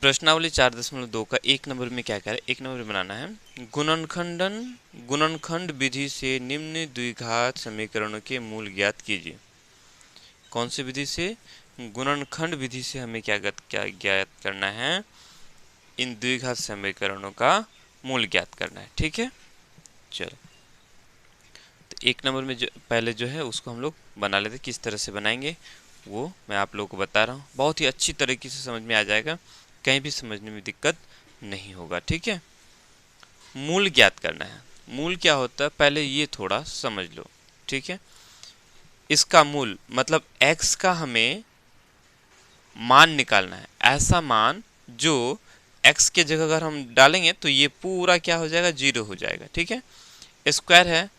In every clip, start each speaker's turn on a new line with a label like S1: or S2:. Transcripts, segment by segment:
S1: प्रश्नावली 4.2 का 1 नंबर में क्या कह रहा है, 1 नंबर में बनाना है गुणनखंड विधि से निम्न द्विघात समीकरणों के मूल ज्ञात कीजिए। कौन सी विधि से? गुणनखंड विधि से हमें क्या ज्ञात करना है, इन द्विघात समीकरणों का मूल ज्ञात करना है। ठीक है, चलो तो 1 नंबर में जो पहले जो है उसको हम लोग बना लेते। किस तरह से बनाएंगे वो मैं आप लोगों को बता रहा हूँ, बहुत ही अच्छी तरीके से समझ में आ जाएगा, कहीं भी समझने में दिक्कत नहीं होगा। ठीक है, मूल ज्ञात करना है। मूल क्या होता है पहले ये थोड़ा समझ लो। ठीक है, इसका मूल मतलब x का हमें मान निकालना है, ऐसा मान जो x के जगह अगर हम डालेंगे तो ये पूरा क्या हो जाएगा, 0 हो जाएगा। ठीक है, स्क्वायर है,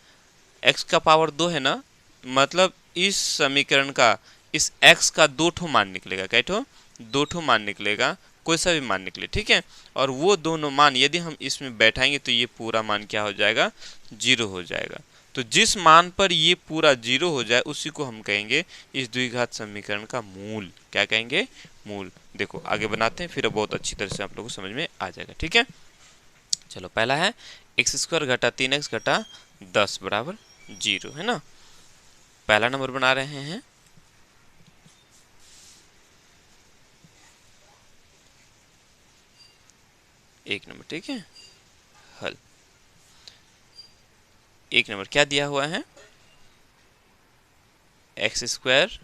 S1: x का पावर 2 है ना, मतलब इस समीकरण का इस x का 2 ठो मान निकलेगा। कै ठो? 2 ठो मान निकलेगा, कोई सा भी मान निकले। ठीक है, और वो दोनों मान यदि हम इसमें बैठाएंगे तो ये पूरा मान क्या हो जाएगा, 0 हो जाएगा। तो जिस मान पर ये पूरा 0 हो जाए उसी को हम कहेंगे इस द्विघात समीकरण का मूल। क्या कहेंगे? मूल। देखो आगे बनाते हैं, फिर बहुत अच्छी तरह से आप लोगों को समझ में आ जाएगा। ठीक है, चलो पहला है x² घटा 3x घटा 10 बराबर 0, है ना। पहला नंबर बना रहे हैं। एक नंबर, ठीक है, हल। 1 नंबर क्या दिया हुआ है, x²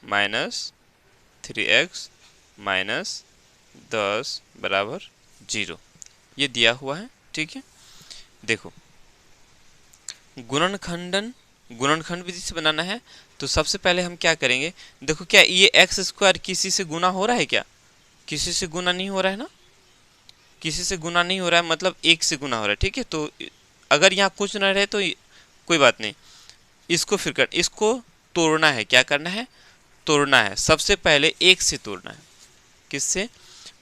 S1: माइनस 3x माइनस 10 बराबर 0, ये दिया हुआ है। ठीक है, देखो गुणनखंड विधि से बनाना है तो सबसे पहले हम क्या करेंगे, देखो क्या ये x² किसी से गुना हो रहा है क्या? किसी से गुना नहीं हो रहा है ना, किसी से गुना नहीं हो रहा है, मतलब 1 से गुना हो रहा है। ठीक है, तो अगर यहाँ कुछ ना रहे तो कोई बात नहीं, इसको फिर कर इसको तोड़ना है। क्या करना है? तोड़ना है। सबसे पहले 1 से तोड़ना है। किससे?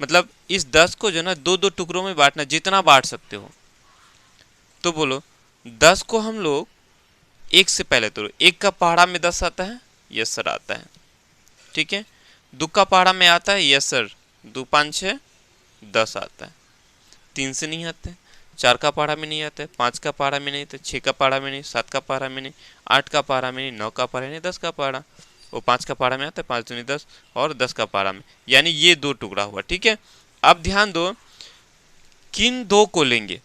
S1: मतलब इस 10 को जो ना 2-2 टुकड़ों में बांटना, जितना बांट सकते हो। तो बोलो 10 को हम लोग 1 से पहले तोड़ो। 1 का पहाड़ा में 10 आता है, यस सर आता है। ठीक है, 2 का पहाड़ा में आता है, यस सर, 2 5 6 10 आता है। 3 से नहीं आते, 4 का पहाड़ा में नहीं आता है, 5 का पहाड़ा में नहीं आता, 6 का पहाड़ा में नहीं, 7 का पहाड़ा में नहीं, 8 का पहाड़ा में नहीं, 9 का पहाड़ा नहीं, 10 का पहाड़ा। वो 5 का पहाड़ा में आता है, 5 दूनी 10, और 10 का पहाड़ा में, यानी ये 2 टुकड़ा हुआ। ठीक है, अब ध्यान दो किन 2 को लेंगे।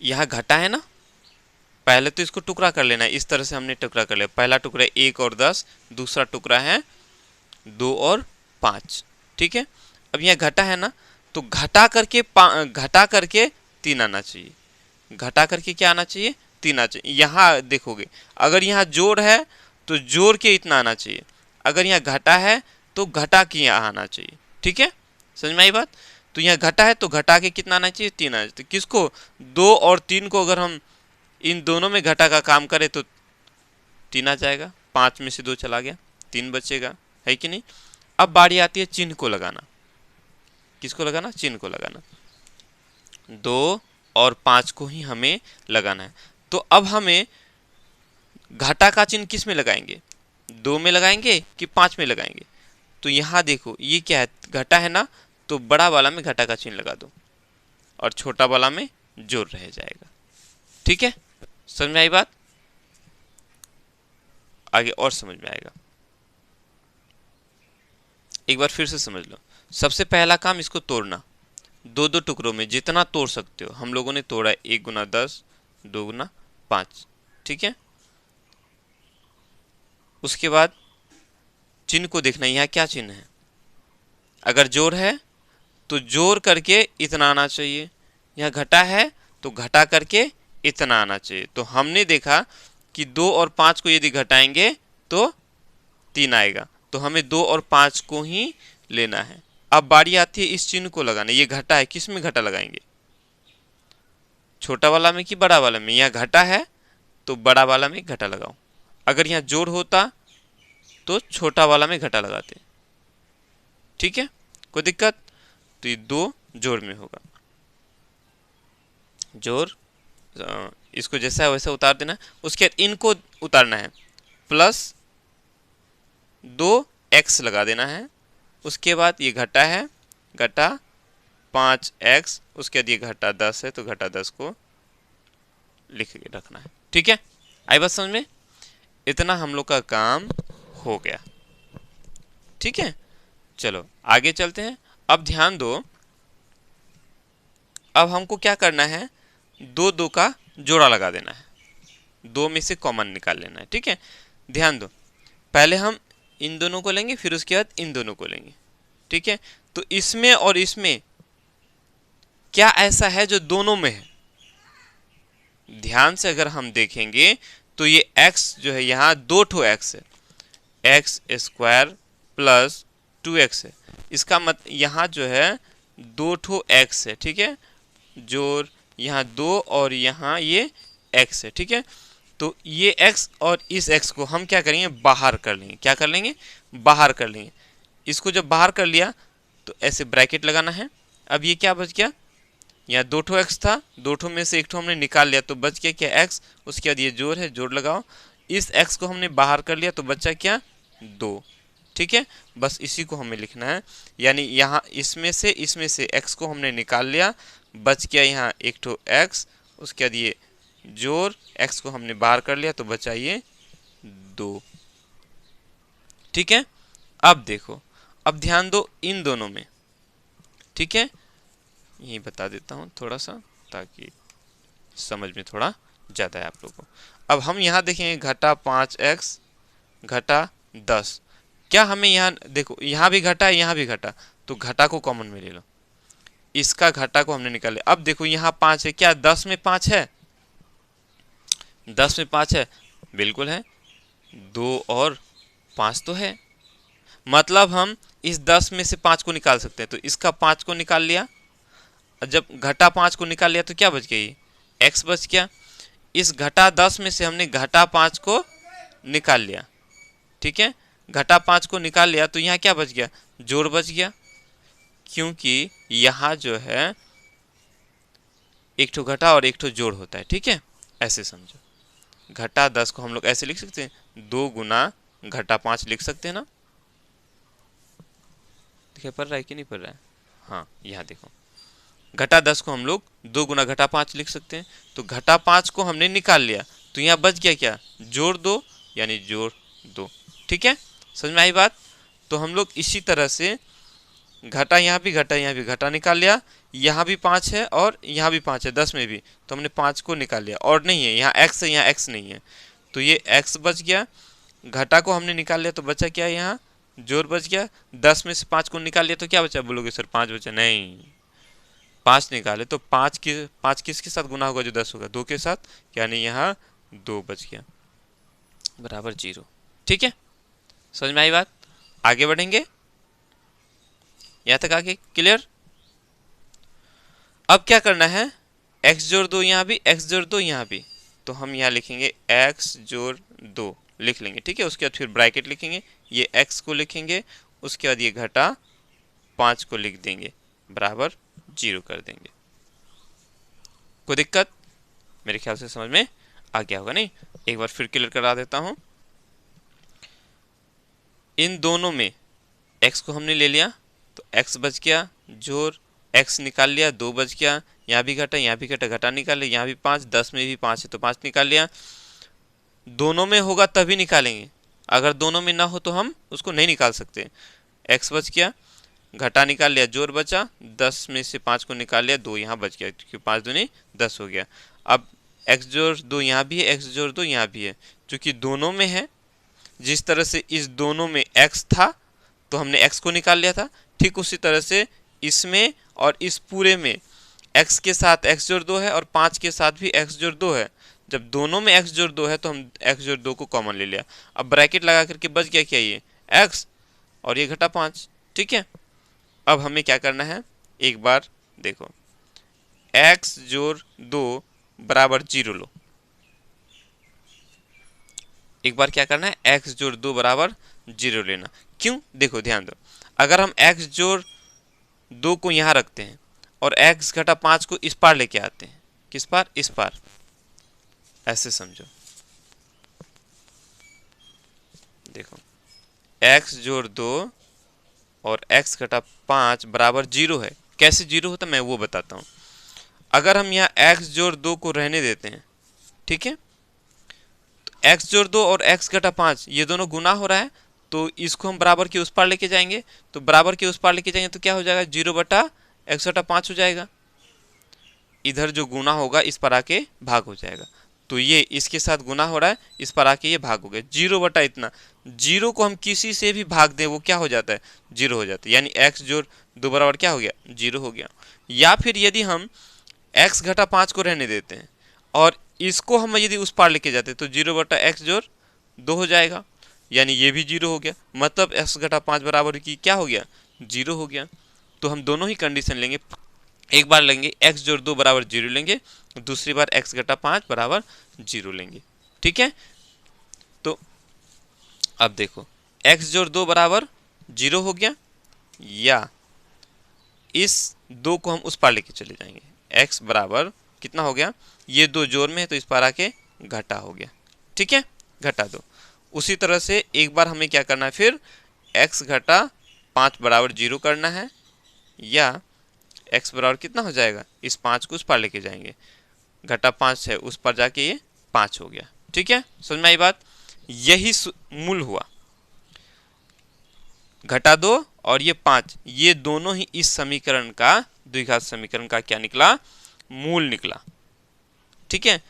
S1: यहाँ घटा है ना, पहले तो इसको टुकड़ा कर लेना है। इस तरह से हमने टुकड़ा कर लिया। पहला टुकड़ा 1 और 10, दूसरा टुकड़ा है 2 और 5। ठीक है, अब यहाँ घटा है ना, तो घटा करके 3 आना चाहिए। घटा करके क्या आना चाहिए? 3 आना चाहिए। यहाँ देखोगे अगर यहाँ जोड़ है तो जोड़ के इतना आना चाहिए, अगर यहाँ घटा है तो घटा के यहाँ आना चाहिए। ठीक है, समझ में आई बात? तो यहाँ घटा है तो घटा के कितना आना चाहिए? 3 आना चाहिए। तो किसको? 2 और 3 को अगर हम इन दोनों में घटा का काम करें तो 3 आ जाएगा, 5 में से 2 चला गया, 3 बचेगा, है कि नहीं। अब बारी आती है चिन्ह को लगाना। किसको लगाना? चिन्ह को लगाना। 2 और 5 को ही हमें लगाना है। तो अब हमें घटा का चिन्ह किस में लगाएंगे? 2 में लगाएंगे कि 5 में लगाएंगे? तो यहाँ देखो ये क्या है, घटा है ना, तो बड़ा वाला में घटा का चिन्ह लगा दो और छोटा वाला में जोड़ रह जाएगा। ठीक है, समझ में आई बात? आगे और समझ में आएगा, एक बार फिर से समझ लो। सबसे पहला काम इसको तोड़ना, 2-2 टुकड़ों में जितना तोड़ सकते हो। हम लोगों ने तोड़ा 1 गुना 10, 2 गुना 5। ठीक है, उसके बाद चिन्ह को देखना, यहाँ क्या चिन्ह है। अगर जोड़ है तो जोड़ करके इतना आना चाहिए, यहाँ घटा है तो घटा करके इतना आना चाहिए। तो हमने देखा कि 2 और 5 को यदि घटाएंगे तो 3 आएगा, तो हमें 2 और 5 को ही लेना है। अब बारी आती है इस चिन्ह को लगाने। ये घटा है, किस में घटा लगाएंगे? छोटा वाला में कि बड़ा वाला में? यहाँ घटा है तो बड़ा वाला में घटा लगाओ। अगर यहाँ जोड़ होता तो छोटा वाला में घटा लगाते। ठीक है, कोई दिक्कत? तो ये 2 जोड़ में होगा, जोड़, इसको जैसा है वैसा उतार देना। उसके बाद इनको उतारना है, +2x लगा देना है। उसके बाद ये घटा है घटा 5x, उसके बाद ये घटा 10 है तो घटा 10 को लिख के रखना है। ठीक है, आई बात समझ में? इतना हम लोग का काम हो गया। ठीक है, चलो आगे चलते हैं। अब ध्यान दो, अब हमको क्या करना है, दो दो का जोड़ा लगा देना है, दो में से कॉमन निकाल लेना है। ठीक है, ध्यान दो, पहले हम इन दोनों को लेंगे, फिर उसके बाद इन दोनों को लेंगे। ठीक है, तो इसमें और इसमें क्या ऐसा है जो दोनों में है? ध्यान से अगर हम देखेंगे तो ये x जो है यहाँ दो ठो x है, एक्स स्क्वायर प्लस 2x है। इसका मत यहाँ जो है दो ठो x है। ठीक है, जोड़ यहाँ 2 और यहाँ ये x है। ठीक है, तो ये x और इस x को हम क्या करेंगे, बाहर कर लेंगे। क्या कर लेंगे, बाहर कर लेंगे। इसको जब बाहर कर लिया तो ऐसे ब्रैकेट लगाना है। अब ये क्या बच गया, यहाँ दो ठो x था, दो ठो में से एक ठो हमने निकाल लिया तो बच गया क्या, x। उसके बाद ये जोड़ है, जोड़ लगाओ। इस x को हमने बाहर कर लिया तो बचा क्या, 2। ठीक है, बस इसी को हमें लिखना है। यानी यहाँ इसमें से x को हमने निकाल लिया, बच गया यहाँ एक ठो x। उसके बाद ये जोड़, x को हमने बाहर कर लिया तो बचा ये 2। ठीक है, अब देखो, अब ध्यान दो इन दोनों में। ठीक है, यही बता देता हूँ थोड़ा सा ताकि समझ में थोड़ा ज़्यादा है आप लोगों को। अब हम यहाँ देखेंगे घटा 5x घटा 10। क्या हमें यहाँ देखो, यहाँ भी घटा है, यहाँ भी घटा, तो घटा को कॉमन में ले लो। इसका घटा को हमने निकाल लिया। अब देखो यहाँ 5 है, क्या 10 में 5 है, 10 में 5 है, बिल्कुल है। 2 और 5 तो है, मतलब हम इस 10 में से 5 को निकाल सकते हैं। तो इसका 5 को निकाल लिया, जब घटा 5 को निकाल लिया तो क्या बच गया, ये x बच गया। इस घटा 10 में से हमने घटा 5 को निकाल लिया। ठीक है, घटा 5 को निकाल लिया तो यहाँ क्या बच गया, जोड़ बच गया, क्योंकि यहाँ जो है एक ठो घटा और एक ठो जोड़ होता है। ठीक है, ऐसे समझो। घटा 10 को हम लोग ऐसे लिख सकते हैं, 2 गुना घटा 5 लिख सकते हैं ना। दिखाई पड़ रहा है कि नहीं पड़ रहा है? हाँ, यहाँ देखो, घटा 10 को हम लोग 2 गुना घटा 5 लिख सकते हैं। तो घटा 5 को हमने निकाल लिया तो यहाँ बच गया क्या, जोड़ 2, यानी जोड़ 2। ठीक है, समझ में आई बात? तो हम लोग इसी तरह से घटा यहाँ भी घटा, यहाँ भी घटा निकाल लिया, यहाँ भी 5 है और यहाँ भी 5 है, 10 में भी, तो हमने 5 को निकाल लिया। और नहीं है, यहाँ x है, यहाँ x नहीं है, तो ये x बच गया। घटा को हमने निकाल लिया तो बचा क्या, यहाँ जोड़ बच गया। 10 में से 5 को निकाल लिया तो क्या बचा, बोलोगे सर 5 बचा, नहीं, 5 निकाले तो 5 किसके साथ गुना होगा, जो 10 होगा, 2 के साथ, यानी यहाँ 2 बच गया बराबर 0। ठीक है, समझ में आई बात? आगे बढ़ेंगे, यहाँ तक आगे क्लियर? अब क्या करना है, x जोड़ 2 यहाँ भी, x जोड़ 2 यहाँ भी, तो हम यहाँ लिखेंगे x जोड़ 2 लिख लेंगे। ठीक है, उसके बाद फिर ब्रैकेट लिखेंगे, ये x को लिखेंगे, उसके बाद ये घटा 5 को लिख देंगे, बराबर 0 कर देंगे। कोई दिक्कत? मेरे ख्याल से समझ में आ गया होगा, नहीं? एक बार फिर क्लियर करा देता हूं। इन दोनों में x को हमने ले लिया तो x बच गया, जोड़ x निकाल लिया, 2 बच गया, यहाँ भी घटा, यहाँ भी घटा, घटा निकाल लिया, यहाँ भी 5, 10 में भी 5 है तो 5 निकाल लिया। दोनों में होगा तभी निकालेंगे, अगर दोनों में ना हो तो हम उसको नहीं निकाल सकते। x बच गया, घटा निकाल लिया, जोड़ बचा, 10 में से 5 को निकाल लिया, 2 यहाँ बच गया, क्योंकि 5 दूनी 10 हो गया। अब x जोड़ 2 यहाँ भी है, x जोड़ 2 यहाँ भी है, क्योंकि दोनों में है। जिस तरह से इस दोनों में x था तो हमने x को निकाल लिया था, ठीक उसी तरह से इसमें और इस पूरे में x के साथ x जोड़ 2 है और 5 के साथ भी x जोड़ 2 है। जब दोनों में x जोड़ 2 है तो हम x जोड़ 2 को कॉमन ले लिया। अब ब्रैकेट लगा करके बच गया क्या, ये x और ये घटा 5। ठीक है, अब हमें क्या करना है, एक बार देखो, x जोड़ 2 बराबर 0 लो। एक बार क्या करना है, x जोड़ 2 बराबर 0 लेना। क्यों, देखो ध्यान दो, अगर हम x जोड़ 2 को यहाँ रखते हैं और x घटा 5 को इस पार लेके आते हैं, किस पार, इस पार, ऐसे समझो। देखो x जोड़ 2 और x घटा 5 बराबर 0 है। कैसे 0 होता है मैं वो बताता हूँ। अगर हम यहाँ x जोड़ 2 को रहने देते हैं, ठीक है, तो x जोड़ 2 और x घटा 5 ये दोनों गुना हो रहा है, तो इसको हम बराबर के उस पार लेके जाएंगे, तो बराबर के उस पार लेके जाएंगे तो क्या हो जाएगा, 0 बटा x घटा 5 हो जाएगा। इधर जो गुना होगा इस पर आके भाग हो जाएगा, तो ये इसके साथ गुना हो रहा है, इस पर आके ये भाग हो गया, 0 बटा इतना। 0 को हम किसी से भी भाग दें वो क्या हो जाता है, 0 हो जाता है, यानी x जोड़ 2 बराबर क्या हो गया, 0 हो गया। या फिर यदि हम x घटा 5 को रहने देते हैं और इसको हम यदि उस पार लेके जाते हैं तो 0 बटा x जोड़ 2 हो जाएगा, यानी ये भी 0 हो गया, मतलब x घटा 5 बराबर की क्या हो गया, 0 हो गया। तो हम दोनों ही कंडीशन लेंगे, एक बार लेंगे x जोड़ 2 बराबर 0 लेंगे, दूसरी बार x घटा 5 बराबर 0 लेंगे, ठीक है। तो अब देखो x जोड़ 2 बराबर 0 हो गया, या इस 2 को हम उस पार लेके चले जाएंगे, x बराबर कितना हो गया, ये 2 जोड़ में है तो इस पार आके घटा हो गया, ठीक है, घटा 2। उसी तरह से एक बार हमें क्या करना है, फिर x घटा 5 बराबर 0 करना है, या x बराबर कितना हो जाएगा, इस 5 को उस पार लेके जाएंगे, घटा 5 है उस पर जाके ये 5 हो गया, ठीक है, समझ में आई बात। यही मूल हुआ, घटा 2 और ये 5, ये दोनों ही इस समीकरण का, द्विघात समीकरण का क्या निकला, मूल निकला, ठीक है।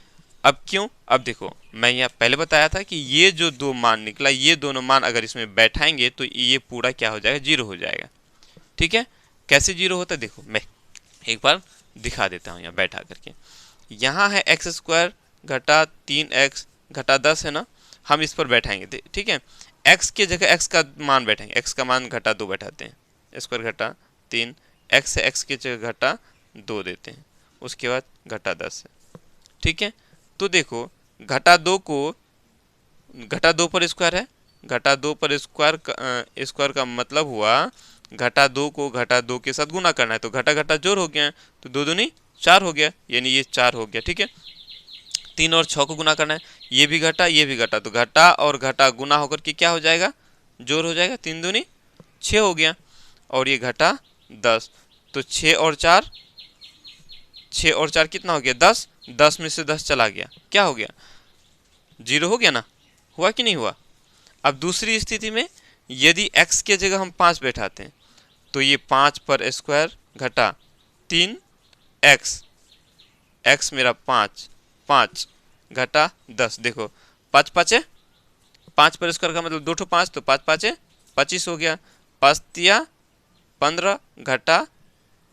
S1: अब क्यों, अब देखो मैं यहाँ पहले बताया था कि ये जो दो मान निकला, ये दोनों मान अगर इसमें बैठाएंगे तो ये पूरा क्या हो जाएगा, 0 हो जाएगा, ठीक है। कैसे 0 होता है, देखो मैं एक बार दिखा देता हूँ यहाँ बैठा करके। यहाँ है एक्स स्क्वायर घटा 3x घटा 10 है ना, हम इस पर बैठाएंगे, ठीक है। x के जगह x का मान बैठाएंगे, x का मान घटा 2 बैठाते हैं, स्क्वायर घटा 3, x है x के जगह घटा 2 देते हैं, उसके बाद घटा 10 है, ठीक है। तो देखो घटा 2 को, घटा 2 पर स्क्वायर है, घटा 2 पर स्क्वायर का मतलब हुआ घटा 2 को घटा 2 के साथ गुना करना है, तो घटा घटा जोड़ हो गया, तो 2 दूनी 4 हो गया, यानी ये 4 हो गया, ठीक है। 3 और 6 को गुना करना है, ये भी घटा ये भी घटा, तो घटा और घटा गुना होकर के क्या हो जाएगा, जोड़ हो जाएगा, 3 दूनी 6 हो गया, और ये घटा 10, तो 6 और 4 कितना हो गया, 10, 10 में से 10 चला गया, क्या हो गया, 0 हो गया ना, हुआ कि नहीं हुआ। अब दूसरी स्थिति में यदि x के जगह हम 5 बैठाते हैं, तो ये 5 पर स्क्वायर घटा 3x, x मेरा 5 घटा 10, देखो 5 5 है, 5 पर स्क्वायर का मतलब 2 ठो 5, तो 5 5 है 25 हो गया, 5 तिया 15 घटा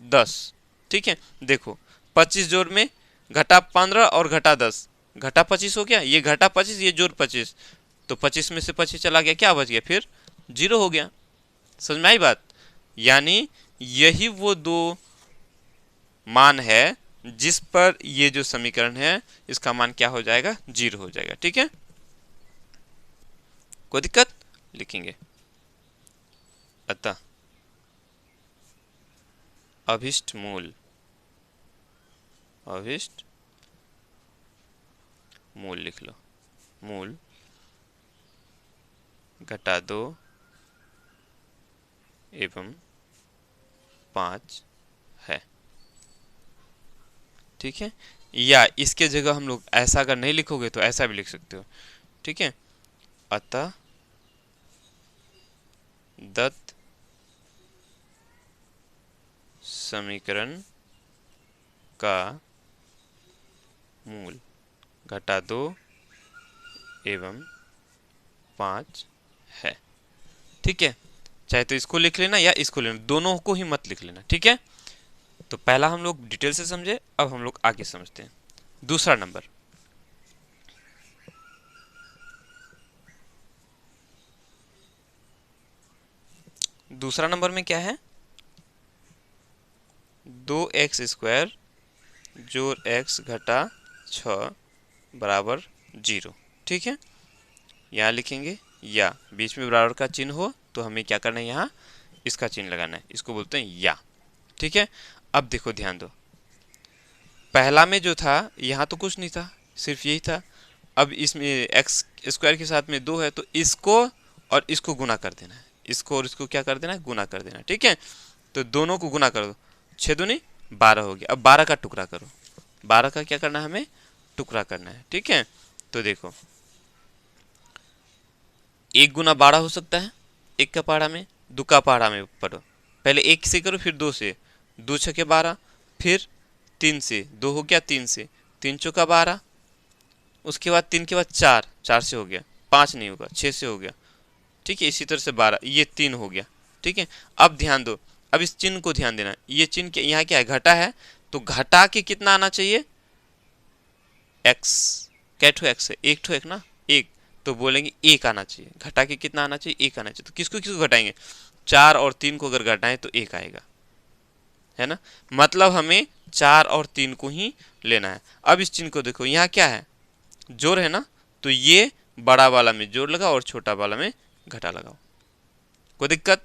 S1: 10, ठीक है। देखो 25 जोड़ में घटा 15 और घटा 10, घटा 25 हो गया, ये घटा 25 ये जोड़ 25, तो 25 में से 25 चला गया, क्या बच गया, फिर 0 हो गया। समझ में आई बात, यानी यही वो दो मान है जिस पर ये जो समीकरण है इसका मान क्या हो जाएगा, 0 हो जाएगा, ठीक है। कोई दिक्कत, लिखेंगे। अतः अभिष्ट मूल, अभिष्ट मूल लिख लो, मूल घटा 2 एवं 5 है, ठीक है। या इसके जगह हम लोग ऐसा अगर नहीं लिखोगे तो ऐसा भी लिख सकते हो, ठीक है। अतः दत्त समीकरण का मूल घटा 2 एवं 5 है, ठीक है। चाहे तो इसको लिख लेना या इसको लेना, दोनों को ही मत लिख लेना, ठीक है। तो पहला हम लोग डिटेल से समझे, अब हम लोग आगे समझते हैं दूसरा नंबर। दूसरा नंबर में क्या है, 2x स्क्वायर जोड़ x घटा 6 बराबर 0, ठीक है। यहाँ लिखेंगे, या बीच में बराबर का चिन्ह हो तो हमें क्या करना है, यहाँ इसका चिन्ह लगाना है, इसको बोलते हैं या, ठीक है। अब देखो ध्यान दो, पहला में जो था यहाँ तो कुछ नहीं था, सिर्फ यही था। अब इसमें x स्क्वायर के साथ में 2 है, तो इसको और इसको गुना कर देना है, इसको और इसको क्या कर देना है, गुना कर देना। ठीक है, तो दोनों को गुना कर दो, 6 दूनी 12 हो गया। अब 12 का टुकड़ा करो, 12 का क्या करना है, हमें टुकड़ा करना है। ठीक है, तो देखो 1 गुना 12 हो सकता है, 1 का पहाड़ा में, 2 का पहाड़ा में पढ़ो। पहले 1 से करो, फिर 2 से, 2 छके 12, फिर 3 से, 2 हो गया 3 से, 3 चौका 12, उसके बाद 3 के बाद 4, 4 से हो गया, 5 नहीं होगा, 6 से हो गया। ठीक है, इसी तरह से 12, ये 3 हो गया। ठीक है, अब ध्यान दो, अब इस चिन्ह को ध्यान देना, ये चिन्ह यहाँ क्या है, घटा है, तो घटा के कितना आना चाहिए, x, क्या ठो x है, एक ठो एक ना, एक, तो बोलेंगे 1 आना चाहिए, घटा के कितना आना चाहिए, 1 आना चाहिए। तो किसको किसको घटाएंगे, 4 और 3 को अगर घटाएं तो 1 आएगा, है ना, मतलब हमें 4 और 3 को ही लेना है। अब इस चिन्ह को देखो, यहाँ क्या है, जोड़ है ना, तो ये बड़ा वाला में जोड़ लगाओ और छोटा वाला में घटा लगाओ। कोई दिक्कत,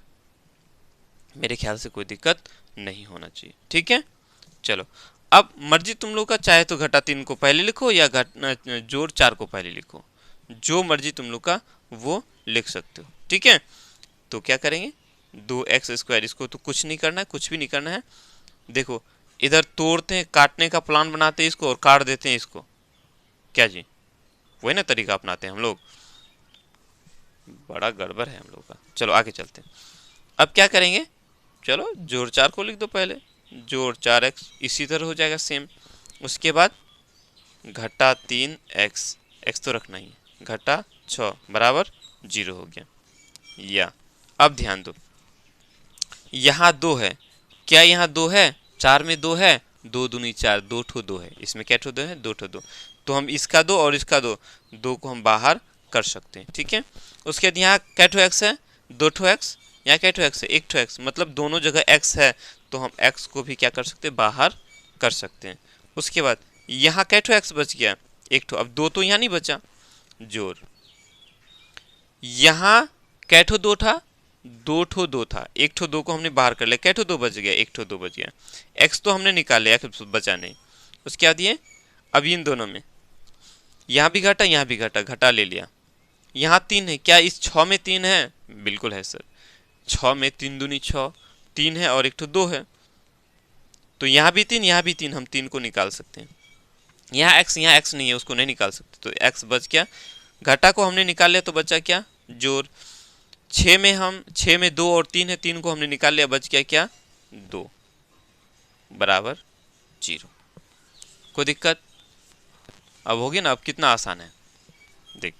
S1: मेरे ख्याल से कोई दिक्कत नहीं होना चाहिए। ठीक है, चलो अब मर्जी तुम लोग का, चाहे तो घटा 3 को पहले लिखो या जोड़ 4 को पहले लिखो, जो मर्जी तुम लोग का वो लिख सकते हो। ठीक है, तो क्या करेंगे, 2x², इसको तो कुछ नहीं करना है, कुछ भी नहीं करना है। देखो इधर तोड़ते हैं, काटने का प्लान बनाते हैं इसको और काट देते हैं इसको, क्या जी, वही ना तरीका अपनाते हैं हम लोग, बड़ा गड़बड़ है हम लोग का। चलो आगे चलते हैं, अब क्या करेंगे, चलो जोड़ 4 को लिख दो पहले, जोड़ 4x, इसी तरह हो जाएगा सेम। उसके बाद घटा 3x, x तो रखना ही है, घटा 6 बराबर 0 हो गया। या अब ध्यान दो, यहाँ 2 है, क्या यहाँ 2 है, 4 में 2 है, 2 दूनी 4, 2 ठो 2 है, इसमें क्या ठो 2 है, 2 ठो 2, तो हम इसका 2 और इसका 2, 2 को हम बाहर कर सकते हैं। ठीक है, उसके बाद यहाँ क्या ठो x है, 2 ठो x, यहाँ क्या ठो x है, 1 ठो x, मतलब दोनों जगह x है, तो हम x को भी क्या कर सकते हैं, बाहर कर सकते हैं। उसके बाद यहाँ क्या ठो x बच गया, 1 ठो, अब 2 तो यहाँ नहीं बचा, जोड़, यहाँ क्या ठो 2 था, 2 ठो 2 था, 1 ठो 2 को हमने बाहर कर लिया, क्या ठो 2 बच गया, 1 ठो 2 बच गया, x तो हमने निकाल लिया, बचा नहीं। उसके बाद ये, अब इन दोनों में, यहाँ भी घटा, यहाँ भी घटा, घटा ले लिया, यहाँ 3 है, क्या इस 6 में 3 है, बिल्कुल है सर, 6 में 3 दूनी 6, 3 है और 1 ठो 2 है, तो यहाँ भी 3, यहाँ भी 3, हम 3 को निकाल सकते हैं। यहाँ x नहीं है, उसको नहीं निकाल सकते, तो x बच गया, घटा को हमने निकाल लिया, तो बचा क्या, जोड़, 6 में 2 और 3 है, 3 को हमने निकाल लिया, बच गया क्या, 2 बराबर 0। कोई दिक्कत, अब हो गया ना, अब कितना आसान है, देख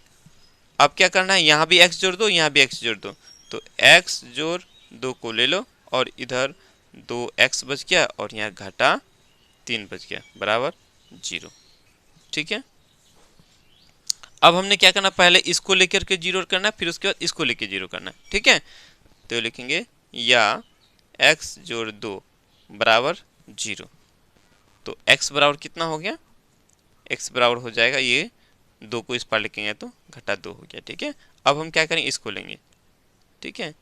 S1: अब क्या करना है, यहाँ भी x जोड़ दो, यहाँ भी x जोड़ दो, तो x जोड़ 2 को ले लो और इधर 2x बच गया और यहाँ घटा 3 बच गया बराबर 0। ठीक है, अब हमने क्या करना, पहले इसको लेकर के 0 करना है, फिर उसके बाद इसको लेकर 0 करना है। ठीक है, तो लिखेंगे या x जोड़ 2 बराबर 0, तो x बराबर कितना हो गया, x बराबर हो जाएगा, ये 2 को इस पार लिखेंगे तो घटा 2 हो गया। ठीक है, अब हम क्या करेंगे, इसको लेंगे। ठीक है,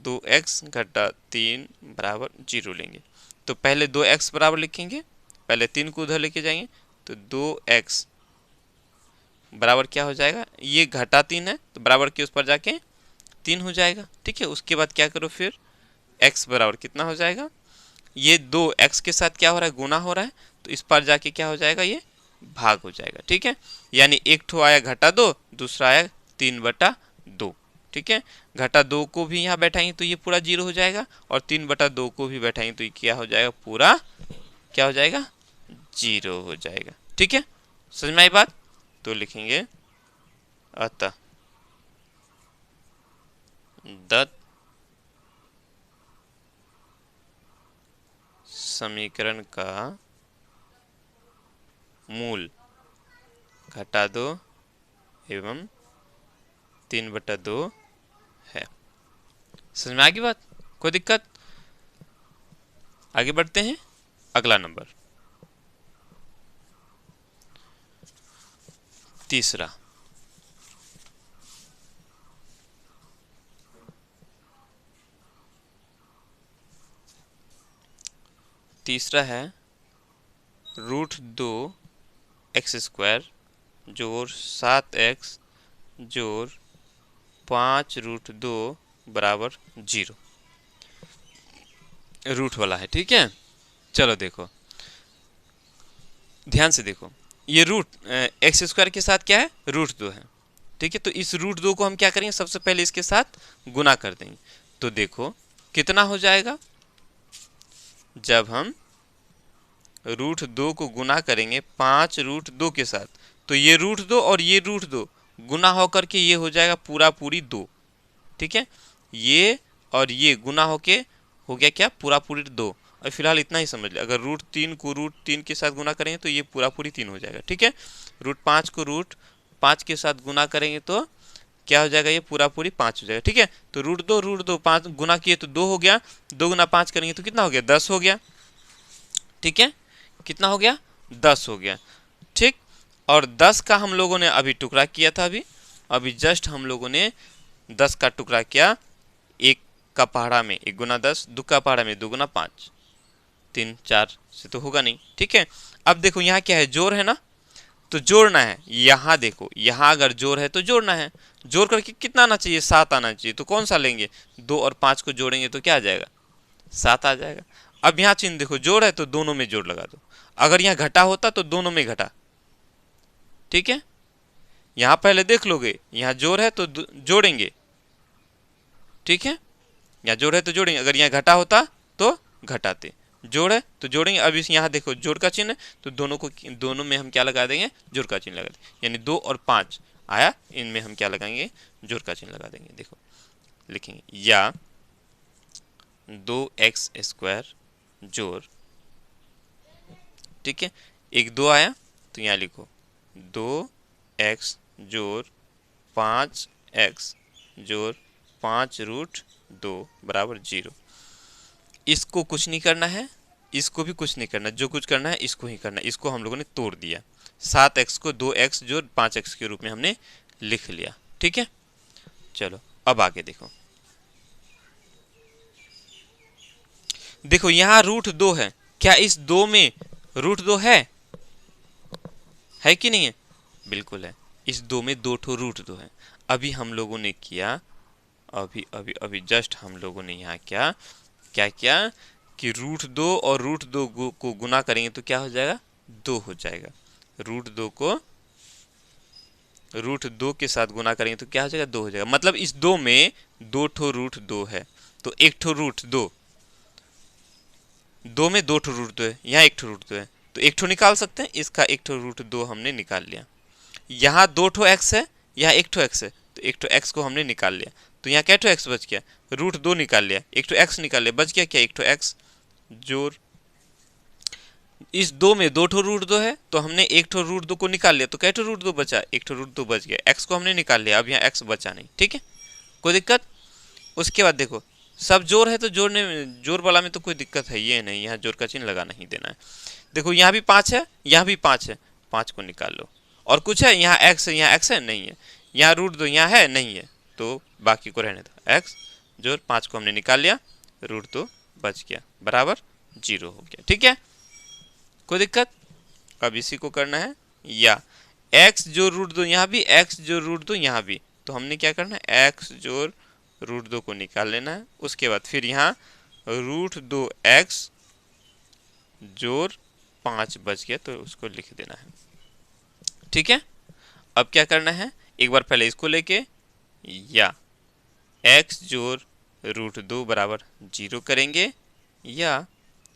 S1: 2x घटा 3 बराबर 0 लेंगे, तो पहले 2x बराबर लिखेंगे, पहले 3 को उधर लेके जाएंगे, तो 2x बराबर क्या हो जाएगा, ये घटा 3 है तो बराबर के उस पर जाके 3 हो जाएगा। ठीक है, उसके बाद क्या करो, फिर x बराबर कितना हो जाएगा, ये 2x के साथ क्या हो रहा है, गुना हो रहा है, तो इस पर जाके क्या हो जाएगा, ये भाग हो जाएगा। ठीक है, यानी एक ठो आया घटा 2, दूसरा आया 3/2। ठीक है, घटा 2 को भी यहाँ बैठाएंगे तो ये पूरा 0 हो जाएगा, और 3/2 को भी बैठाएंगे तो ये क्या हो जाएगा, पूरा क्या हो जाएगा, 0 हो जाएगा। ठीक है, समझ में आई बात, तो लिखेंगे अतः दत्त समीकरण का मूल घटा 2 एवं 3/2 है। समझ में आ गई बात, कोई दिक्कत, आगे बढ़ते हैं। अगला नंबर तीसरा, है √2x² जोड़ 7x जोड़ 5√2 बराबर 0, रूट वाला है। ठीक है, चलो देखो ध्यान से देखो, ये रूट एक्स स्क्वायर के साथ क्या है, √2 है। ठीक है, तो इस √2 को हम क्या करेंगे, सबसे पहले इसके साथ गुना कर देंगे। तो देखो कितना हो जाएगा, जब हम √2 को गुना करेंगे 5√2 के साथ, तो ये √2 और ये √2 गुना होकर के ये हो जाएगा पूरा पूरी 2। ठीक है, ये और ये गुना होके हो गया क्या, पूरा पूरी 2। और फिलहाल इतना ही समझ ले, अगर √3 को √3 के साथ गुना करेंगे तो ये पूरा पूरी 3 हो जाएगा। ठीक है, √5 को √5 के साथ गुना करेंगे तो क्या हो जाएगा, ये पूरा पूरी 5 हो जाएगा। ठीक है, तो √2 5 गुना किए तो 2 हो गया, 2 गुना 5 करेंगे तो कितना हो गया, 10 हो गया। ठीक है, कितना हो गया, 10 हो गया। ठीक, और 10 का हम लोगों ने अभी टुकड़ा किया था, अभी जस्ट हम लोगों ने 10 का टुकड़ा किया, 1 का पहाड़ा में 1 गुना 10, 2 का पहाड़ा में 2 गुना 5, 3 4 से तो होगा नहीं। ठीक है, अब देखो यहाँ क्या है, जोड़ है ना, तो जोड़ना है। यहाँ देखो, यहाँ अगर जोड़ है तो जोड़ना है, जोड़ करके कितना आना चाहिए, 7 आना चाहिए। तो कौन सा लेंगे, 2 और 5 को जोड़ेंगे तो क्या आ जाएगा, 7 आ जाएगा। अब यहाँ चिन्ह देखो, जोड़ है तो दोनों में जोड़ लगा दो, अगर यहाँ घटा होता तो दोनों में घटा। ठीक है, यहाँ पहले देख लोगे, यहाँ जोड़ है तो जोड़ेंगे। ठीक है, यहाँ जोड़ है तो जोड़ेंगे, अगर यहाँ घटा होता तो घटाते, जोड़ है तो जोड़ेंगे। अब इस यहाँ देखो जोड़ का चिन्ह है, तो दोनों में हम क्या लगा देंगे, जोड़ का चिन्ह लगा देंगे, यानी 2 और 5 आया, इनमें हम क्या लगाएंगे, जोड़ का चिन्ह लगा देंगे। देखो लिखेंगे, या 2x² जोड़, ठीक है, एक 2 आया तो यहाँ लिखो 2x जोड़ 5x जोड़ 5√2 बराबर 0। इसको कुछ नहीं करना है, इसको भी कुछ नहीं करना, जो कुछ करना है इसको ही करना है। इसको हम लोगों ने तोड़ दिया, 7x को 2x जोड़ 5x के रूप में हमने लिख लिया। ठीक है, चलो अब आगे देखो, देखो यहाँ √2 है, क्या इस 2 में √2 है कि नहीं है, बिल्कुल है, इस 2 में 2 ठो √2 है। अभी हम लोगों ने किया, अभी अभी अभी जस्ट हम लोगों ने यहाँ क्या क्या किया कि √2 और √2 को गुना करेंगे तो क्या हो जाएगा, 2 हो जाएगा। √2 को √2 के साथ गुना करेंगे तो क्या हो जाएगा, 2 हो जाएगा। मतलब इस 2 में 2 ठो √2 है, तो 1 ठो √2, 2 में 2 ठो √2 है, यहाँ 1 ठो √2 है, तो 1 ठो निकाल सकते हैं, इसका 1 ठो √2 हमने निकाल लिया। यहाँ 2 ठो x है, यहाँ 1 ठो x है, तो 1 ठो x को हमने निकाल लिया। तो यहाँ क्या ठो x बच गया, √2 निकाल लिया, 1 ठो x निकाल लिया, बच गया क्या, 1 ठो x जोड़, इस 2 में 2 ठो √2 है, तो हमने 1 ठो √2 को निकाल लिया, तो क्या ठो √2 बचा, 1 ठो √2 बच गया, x को हमने निकाल लिया, अब यहाँ x बचा नहीं। ठीक है, कोई दिक्कत। उसके बाद देखो, सब जोड़ है तो जोड़ने में, जोड़ वाला में तो कोई दिक्कत है ये नहीं, यहाँ जोड़ का चिन्ह लगा नहीं देना है। देखो यहाँ भी 5 है, यहाँ भी 5 है, 5 को निकाल लो। और कुछ है, यहाँ x है, यहाँ x है नहीं है, यहाँ √2 यहाँ है नहीं है, तो बाकी को रहने दो, x जोड़ 5 को हमने निकाल लिया, √2 बच गया, बराबर 0 हो गया। ठीक है, कोई दिक्कत। अब इसी को करना है, या x जोड़ √2 यहाँ भी, x जोड़ √2 यहाँ भी, तो हमने क्या करना है, x जोड़ √2 को निकाल लेना है। उसके बाद फिर यहाँ √2x जोड़ 5 बच गया, तो उसको लिख देना है। ठीक है, अब क्या करना है, एक बार पहले इसको लेके, या x जोड़ √2 बराबर 0 करेंगे, या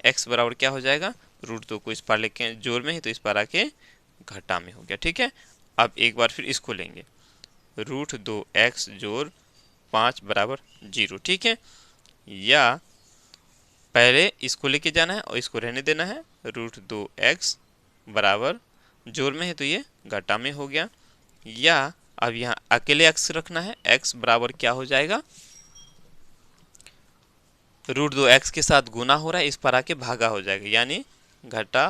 S1: x बराबर क्या हो जाएगा, √2 को इस पार लेके जोड़ में ही, तो इस पार आके घटा में हो गया। ठीक है, अब एक बार फिर इसको लेंगे, √2x जोड़ 5 बराबर 0। ठीक है, या पहले इसको लेके जाना है और इसको रहने देना है, √2x बराबर जोड़ में है तो ये घटा में हो गया, या अब यहाँ अकेले x रखना है, x बराबर क्या हो जाएगा, √2x के साथ गुना हो रहा है, इस पर आके भागा हो जाएगा, यानी घटा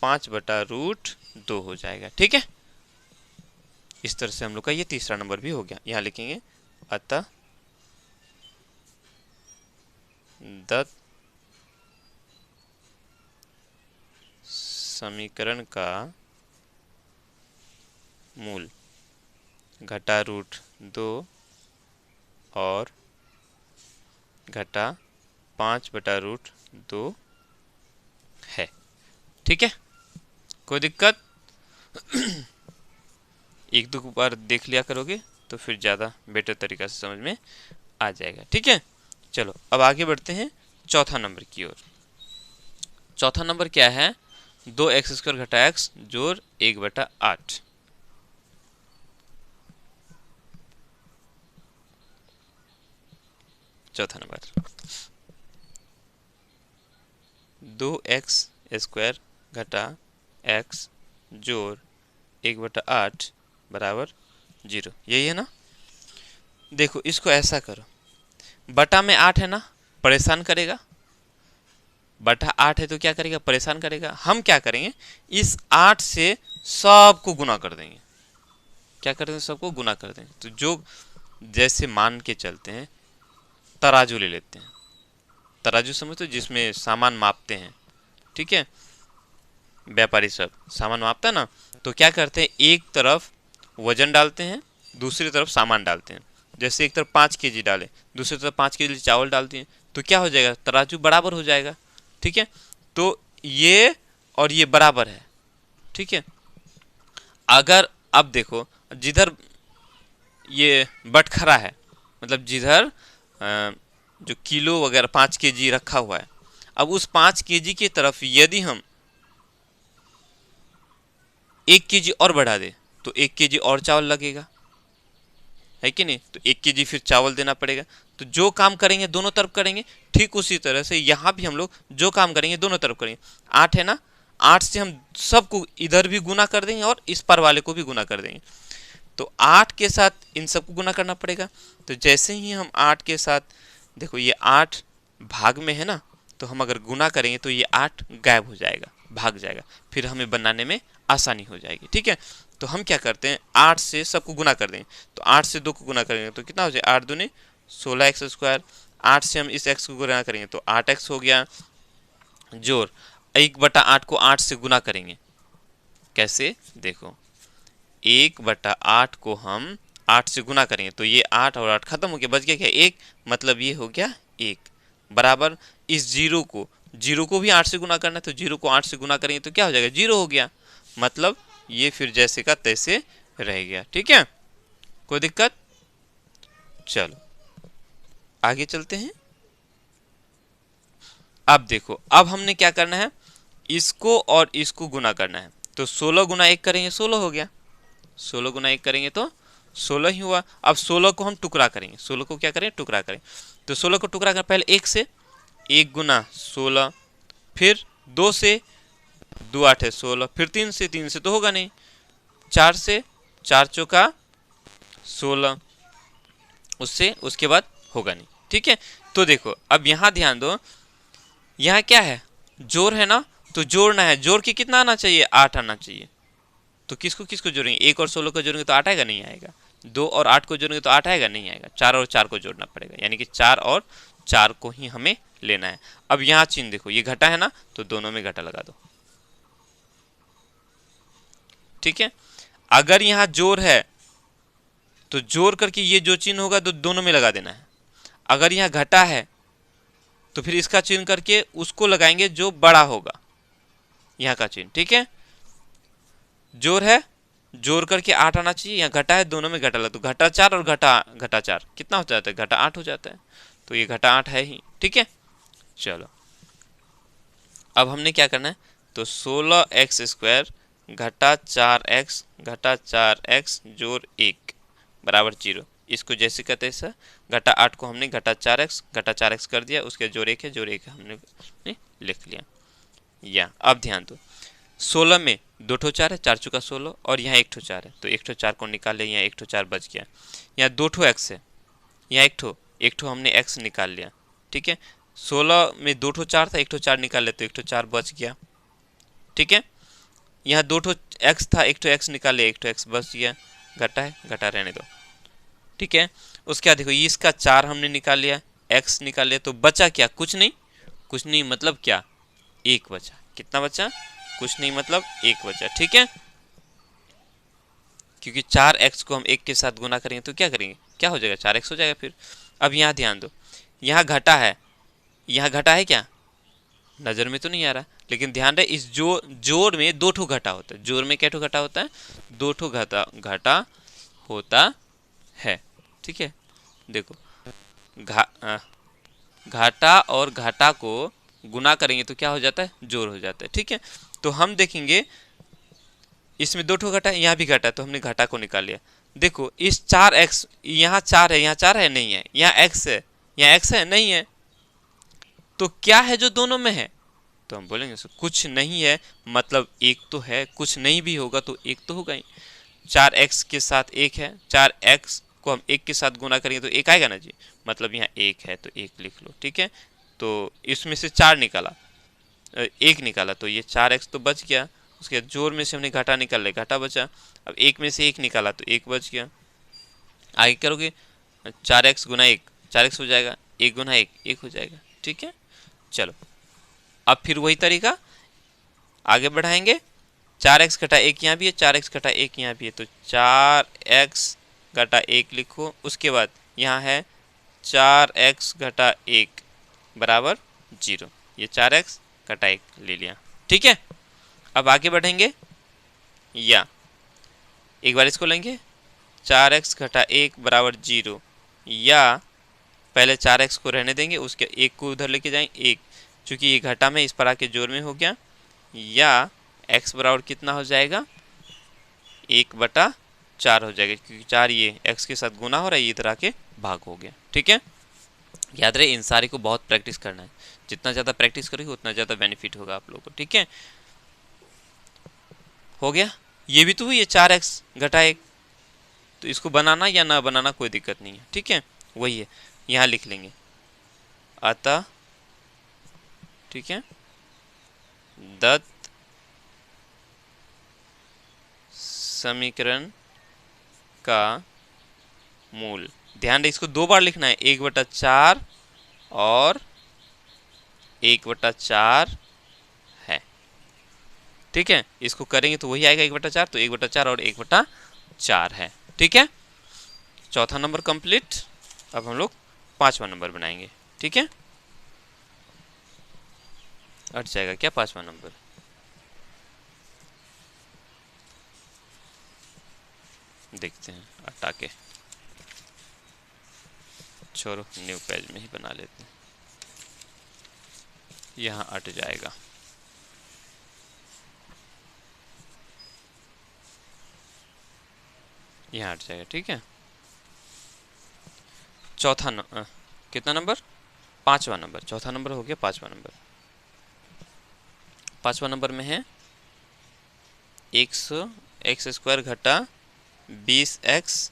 S1: 5/√2 हो जाएगा। ठीक है, इस तरह से हम लोग का ये तीसरा नंबर भी हो गया। यहाँ लिखेंगे, अतः दत्त समीकरण का मूल घटा √2 और घटा 5/√2 है। ठीक है, कोई दिक्कत? एक दो बार देख लिया करोगे तो फिर ज़्यादा बेटर तरीका से समझ में आ जाएगा। ठीक है, चलो अब आगे बढ़ते हैं चौथा नंबर की ओर। चौथा नंबर क्या है? 2x² घटा x जोड़ 1/8। चौथा नंबर 2x² घटा x जोड़ 1/8 बराबर 0। यही है ना? देखो इसको ऐसा करो, बटा में 8 है ना, परेशान करेगा। बटा 8 है तो क्या करेगा? परेशान करेगा। हम क्या करेंगे, इस 8 से सबको गुना कर देंगे। क्या कर देंगे? सबको गुना कर देंगे। तो जो जैसे मान के चलते हैं, तराजू ले लेते हैं। तराजू समझते हो, जिसमें सामान मापते हैं। ठीक है, व्यापारी सब सामान मापता है ना, तो क्या करते हैं, एक तरफ वजन डालते हैं, दूसरी तरफ सामान डालते हैं। जैसे एक तरफ 5 kg डाले, दूसरी तरफ 5 kg चावल डालते हैं, तो क्या हो जाएगा? तराजू बराबर हो जाएगा। ठीक है, तो ये और ये बराबर है। ठीक है, अगर अब देखो जिधर ये बटखरा है, मतलब जिधर जो किलो वगैरह 5 kg रखा हुआ है, अब उस 5 kg की तरफ यदि हम 1 kg और बढ़ा दे तो 1 kg और चावल लगेगा, है कि नहीं? तो 1 kg फिर चावल देना पड़ेगा। तो जो काम करेंगे दोनों तरफ करेंगे। ठीक उसी तरह से यहाँ भी हम लोग जो काम करेंगे दोनों तरफ करेंगे। 8 है ना, 8 से हम सबको इधर भी गुना कर देंगे और इस पर वाले को भी गुना कर देंगे। तो 8 के साथ इन सबको गुना करना पड़ेगा। तो जैसे ही हम 8 के साथ, देखो ये 8 भाग में है ना, तो हम अगर गुना करेंगे तो ये 8 गायब हो जाएगा, भाग जाएगा, फिर हमें बनाने में आसानी हो जाएगी। ठीक है, तो हम क्या करते हैं, 8 से सबको गुना कर देंगे। तो 8 से 2 को गुना करेंगे तो कितना हो जाए? 8 दूनी 16x²। 8 से हम इस x को गुना करेंगे तो 8x हो गया, जोड़ 1/8 को 8 से गुना करेंगे। कैसे? देखो 1/8 को हम 8 से गुना करेंगे तो ये 8 और 8 खत्म हो गया, बच गया क्या? 1, मतलब ये हो गया 1 बराबर इस जीरो को भी 8 से गुना करना है, तो जीरो को 8 से गुना करेंगे तो क्या हो जाएगा? 0 हो गया, मतलब ये फिर जैसे का तैसे रह गया। ठीक है, कोई दिक्कत? चलो आगे चलते हैं। अब देखो, अब हमने क्या करना है, इसको और इसको गुना करना है। तो 16 गुना 1 करेंगे 16 हो गया, 16 गुना 1 करेंगे तो 16 ही हुआ। अब 16 को हम टुकड़ा करेंगे, 16 को क्या करें? टुकड़ा करें। तो 16 को टुकड़ा करें पहले 1 से, 1 गुना 16, फिर 2 से, 2 8 है 16, फिर 3 से, 3 से तो होगा नहीं, 4 से, 4 चौका 16, उससे उसके बाद होगा नहीं। ठीक है, तो देखो अब यहाँ ध्यान दो, यहाँ क्या है? जोड़ है ना, तो जोड़ना है। जोड़ के कितना आना चाहिए? 8 आना चाहिए। तो किसको किसको जोड़ेंगे? 1 और 16 को जोड़ेंगे तो 8 आएगा? नहीं आएगा। 2 और 8 को जोड़ेंगे तो 8 आएगा? नहीं आएगा। 4 और 4 को जोड़ना पड़ेगा, यानी कि 4 और 4 को ही हमें लेना है। अब यहाँ चिन्ह देखो, ये घटा है ना, तो दोनों में घटा लगा दो। ठीक है, अगर यहाँ जोड़ है तो जोड़ करके ये जो चिन्ह होगा तो दोनों में लगा देना है। अगर यहाँ घटा है तो फिर इसका चिन्ह करके उसको लगाएंगे जो बड़ा होगा, यहाँ का चिन्ह। ठीक है, जोड़ है, जोड़ करके 8 आना चाहिए। यहाँ घटा है, दोनों में घटा लगा, तो घटा 4 और घटा 4 कितना हो जाता है? घटा 8 हो जाता है। तो ये घटा 8 है ही। ठीक है, चलो अब हमने क्या करना है, तो 16x² घटा 4x घटा 4x जोड़ 1 बराबर 0। इसको जैसे का तैसा, घटा 8 को हमने घटा 4x घटा 4x कर दिया, उसके जोड़ 1 है, जोड़ 1 हमने लिख लिया। या अब ध्यान दो, 16 में 2 ठो 4 है, 4 चुका 16, और यहाँ 1 ठो 4 है, तो 1 ठो 4 को निकाल लिया, यहाँ 1 ठो 4 बच गया। यहाँ 2 ठो x है, यहाँ 1 ठो हमने x निकाल लिया। ठीक है, 16 में 2 ठो 4 था, 1 ठो 4 निकाल लिया तो 1 ठो 4 बच गया। ठीक है, यहाँ 2 ठो x था, 1 ठो x निकाल लिया, 1 ठो x बच गया। घटा है, घटा रहने दो। ठीक है, उसके बाद देखो इसका 4 हमने निकाल लिया, x निकाल लिया, तो बचा क्या? कुछ नहीं, कुछ नहीं मतलब क्या? 1 बचा। कितना बचा? कुछ नहीं मतलब 1 बचा। ठीक है, क्योंकि 4x को हम 1 के साथ गुना करेंगे तो क्या करेंगे? क्या हो जाएगा? 4x हो जाएगा फिर। अब यहाँ ध्यान दो, यहाँ घटा है, यहाँ घटा है क्या? नजर में तो नहीं आ रहा, लेकिन ध्यान रहे इस जोड़ में दो ठो घटा होता है। जोड़ में क्या ठो घटा होता है? दो ठो घटा होता है। ठीक है, देखो घाटा और घाटा को गुना करेंगे तो क्या हो जाता है? जोड़ हो जाता है। ठीक है, तो हम देखेंगे इसमें दो ठो घटा है, यहाँ भी घटा है, तो हमने घाटा को निकाल लिया। देखो इस 4x, यहाँ 4 है, यहाँ 4 है, नहीं है, यहाँ x है, यहाँ x है, नहीं है, तो क्या है जो दोनों में है? तो हम बोलेंगे कुछ नहीं है, मतलब एक तो है, कुछ नहीं भी होगा तो एक तो होगा ही। 4x के साथ एक है, 4x को हम एक के साथ गुना करेंगे तो एक आएगा ना जी, मतलब यहाँ एक है तो एक लिख लो। ठीक है, तो इसमें से 4 निकाला, एक निकाला, तो ये 4x तो बच गया। उसके बाद जोड़ में से हमने घाटा निकाल लिया, घाटा बचा। अब एक में से एक निकाला तो एक बच गया। आगे करोगे 4x गुना एक, 4x हो जाएगा, एक गुना एक हो जाएगा। ठीक है, चलो अब फिर वही तरीका आगे बढ़ाएंगे। 4x घटा एक यहाँ भी है, 4x घटा एक यहाँ भी है, तो 4x घटा एक लिखो। उसके बाद यहाँ है 4x घटा एक बराबर 0, ये 4x घटा एक ले लिया। ठीक है, अब आगे बढ़ेंगे, या एक बार इसको लेंगे 4x घटा एक बराबर 0, या पहले 4x को रहने देंगे, उसके एक को उधर लेके जाएंगे, एक, चूंकि ये घटा में इस पर आके जोड़ में हो गया, या x बराबर कितना हो जाएगा? 1/4 हो जाएगा, क्योंकि 4 ये x के साथ गुना हो रहा है, ये इधर आके भाग हो गया। ठीक है, याद रहे इन सारे को बहुत प्रैक्टिस करना है, जितना ज़्यादा प्रैक्टिस करोगे उतना ज़्यादा बेनिफिट होगा आप लोगों को। ठीक है, हो गया, ये भी तो हुई है 4x घटा एक, तो इसको बनाना या ना बनाना कोई दिक्कत नहीं है। ठीक है, वही है, यहाँ लिख लेंगे अतः, ठीक है, दत्त समीकरण का मूल, ध्यान रहे इसको दो बार लिखना है, 1/4 और 1/4 है। ठीक है, इसको करेंगे तो वही आएगा 1/4, तो 1/4 और 1/4 है। ठीक है, चौथा नंबर कंप्लीट। अब हम लोग पांचवा नंबर बनाएंगे। ठीक है, हट जाएगा क्या पांचवा नंबर? देखते हैं, हटा के छोड़ो, न्यू पेज में ही बना लेते हैं, यहाँ हट जाएगा। यहाँ हट जाएगा। ठीक है, चौथा कितना नंबर? पांचवा नंबर, चौथा नंबर हो गया, पांचवा नंबर। पांचवा नंबर में है 100x² घटा 20x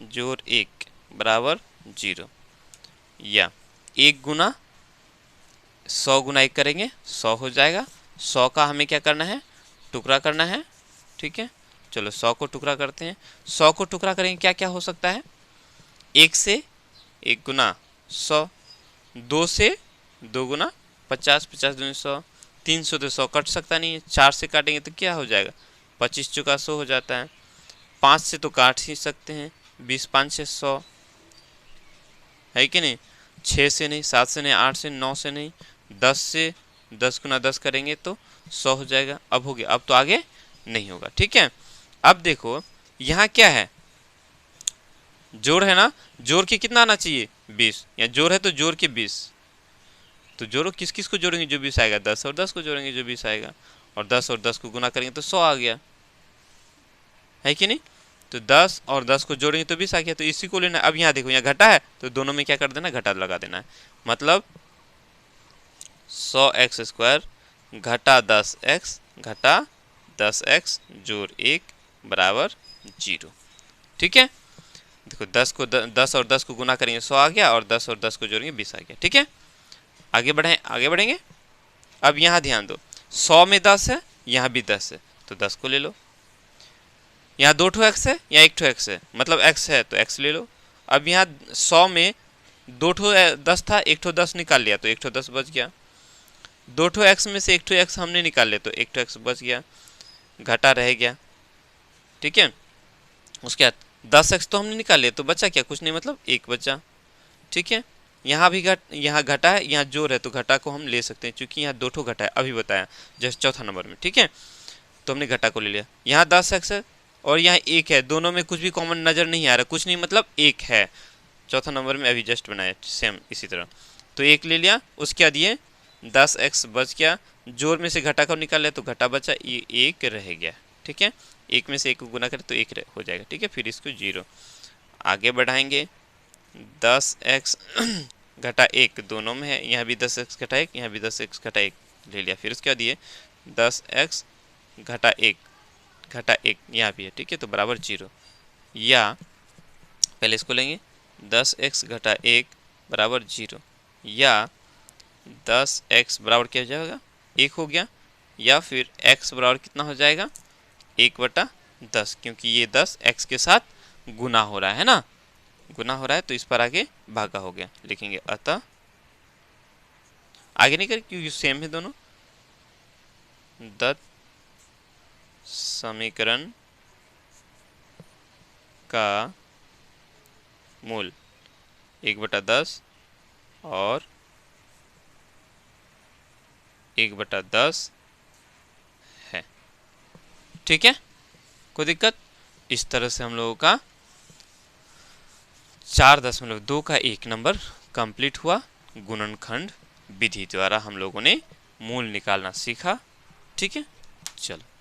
S1: जोड़ 1 बराबर 0, या 1 गुना 100 गुना 1 करेंगे 100 हो जाएगा। 100 का हमें क्या करना है? टुकड़ा करना है। ठीक है, चलो 100 को टुकड़ा करते हैं। 100 को टुकड़ा करेंगे क्या क्या हो सकता है? 1 से 1 गुना 100, 2 से 2 गुना 50, 50 दूनी 100, 300 तो 100 कट सकता नहीं है, 4 से काटेंगे तो क्या हो जाएगा? 25 चुका 100 हो जाता है। 5 से तो काट ही सकते हैं, 20 5 से 100 है कि नहीं? 6 से नहीं, 7 से नहीं, 8 से, 9 से नहीं, 10 से 10 गुना 10 करेंगे तो 100 हो जाएगा। अब हो गया, अब तो आगे नहीं होगा। ठीक है, अब देखो यहाँ क्या है? जोड़ है ना, जोड़ के कितना आना चाहिए? 20, या जोड़ है तो जोड़ के 20, तो जोड़ो किस किस को जोड़ेंगे जो 20 आएगा? 10 और 10 को जोड़ेंगे जो 20 आएगा, और 10 और 10 को गुना करेंगे तो 100 आ गया, है कि नहीं? तो 10 और 10 को जोड़ेंगे तो 20 आ गया, तो इसी को लेना। अब यहाँ देखो, यहाँ घटा है तो दोनों में क्या कर देना? घटा लगा देना है, मतलब 100x² घटा 10x घटा 10x जोड़ 1 बराबर 0। ठीक है, देखो 10 और 10 को गुना करेंगे 100 आ गया, और 10 और 10 को जोड़ेंगे 20 आ गया। ठीक है, आगे बढ़ेंगे। अब यहाँ ध्यान दो, 100 में 10 है, यहाँ भी 10 है, तो 10 को ले लो। यहाँ 2 ठो x है, यहाँ 1 ठो x है, मतलब x है तो x ले लो। अब यहाँ 100 में 2 ठो 10 था, 1 ठो 10 निकाल लिया तो 1 ठो 10 बच गया। 2 ठो x में से 1 ठो x हमने निकाल लिया तो 1 ठो x बच गया, घटा रह गया। ठीक है, उसके बाद 10x तो हमने निकाल लिया तो बचा क्या? कुछ नहीं, मतलब 1 बचा। ठीक है, यहाँ भी यहाँ घटा है, यहाँ जोड़ है, तो घटा को हम ले सकते हैं क्योंकि यहाँ 2 ठो घटा है, अभी बताया जैसे चौथा नंबर में। ठीक है, तो हमने घटा को ले लिया। यहाँ 10x है और यहाँ 1 है, दोनों में कुछ भी कॉमन नज़र नहीं आ रहा, कुछ नहीं मतलब 1 है। चौथा नंबर में अभी जस्ट बनाया सेम इसी तरह, तो 1 ले लिया। उसके बाद ये 10x बच गया, जोड़ में से घटा को निकाल लिया तो घटा बचा, ये 1 रह गया। ठीक है, 1 में से 1 को गुना करें तो 1 हो जाएगा। ठीक है, फिर इसको 0 आगे बढ़ाएंगे। 10x घटा 1 दोनों में है, यहाँ भी 10x घटा 1, यहाँ भी 10x घटा 1 ले लिया। फिर उसके बाद ये 10x घटा 1 यहाँ भी है। ठीक है, तो बराबर 0, या पहले इसको लेंगे 10x घटा 1 बराबर 0, या 10x बराबर क्या हो जाएगा 1 हो गया, या फिर x बराबर कितना हो जाएगा 1/10, क्योंकि ये 10 x के साथ गुना हो रहा है ना, गुना हो रहा है तो इस पर आगे भागा हो गया। लिखेंगे अतः, आगे नहीं करें क्योंकि सेम है दोनों, दत्त समीकरण का मूल 1/10 और 1/10 है। ठीक है, कोई दिक्कत? इस तरह से हम लोगों का 4.2 का 1 नंबर कंप्लीट हुआ। गुणनखंड विधि द्वारा हम लोगों ने मूल निकालना सीखा। ठीक है, चलो।